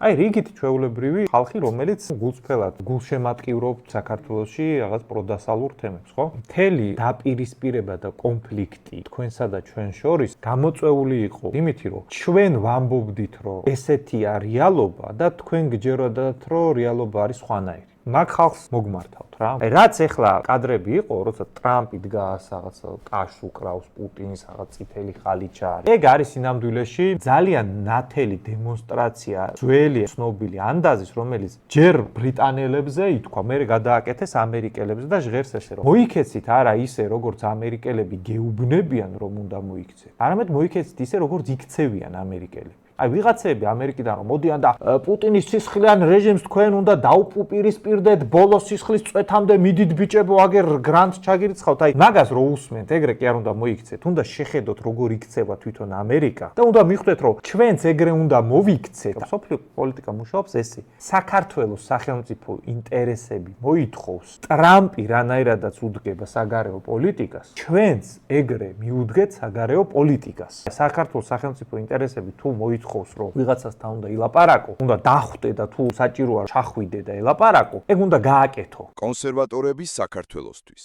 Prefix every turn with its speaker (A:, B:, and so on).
A: აი რიგით ჩვეულებრივი ხალხი, რომელიც გულწრფელად გულშემატკივრობთ საქართველოში რაღაც პროდასალურ თემებს, ხო? მთელი დაპირისპირება და კონფლიქტი თქვენსა და ჩვენ შორის გამოწვეული იყო იმითი, რომ ჩვენ ვამბობდით, რომ ესეთია რეალობა და თქვენ გჯეროდათ, რომ რეალობა არის სხვანაირი. მაგ ხალხს მოგმართავთ რა. რაც ეხლა კადრები იყო, როცა ტრამპი დგას რაღაც ტაშს უკრავს პუტინის რაღაც წითელი ხალიჩა არის. ეგ არის სინამდვილეში ძალიან ნათელი დემონსტრაცია ძველი ცნობილი ანდაზის, რომელიც ჯერ ბრიტანელებზე ითქვა, მერე გადააკეთეს ამერიკელებზე და ჟღერს ესე რომ მოიქეცით არა ისე როგორც ამერიკელები გეუბნებიან რომ უნდა მოიქცეთ. არამედ მოიქეცით ისე როგორც იქცევიან ამერიკელები. აი ვიღაცები ამერიკიდან რომ მოდიან და პუტინის სისხლიან რეჟიმს თქვენ უნდა დაუპირისპირდეთ ბოლო სისხლის წვეთამდე მიდით ბიჭებო აგერ გრანტს ჩაგირიცხავთ აი მაგას რო უსმენთ ეგრე კი არ უნდა მოიქცეთ უნდა შეხედოთ როგორ იქცევა თვითონ ამერიკა და უნდა მიხვდეთ რომ ჩვენც ეგრე უნდა მოვიქცეთ სოფლიო პოლიტიკა მუშაობს ესე საქართველოს სახელმწიფო ინტერესები მოითხოვს ტრამპი რანაირადაც უდგება საგარეო პოლიტიკას ჩვენც ეგრე მიუდგეთ საგარეო პოლიტიკას საქართველოს სახელმწიფო ინტერესები თუ მოითხოვს რომ ვიღაცასთან უნდა ილაპარაკო, უნდა დახვდე და თუ საჭიროა ჩახვიდე და ელაპარაკო, ეგ უნდა გააკეთო.
B: კონსერვატორების საქართველოსთვის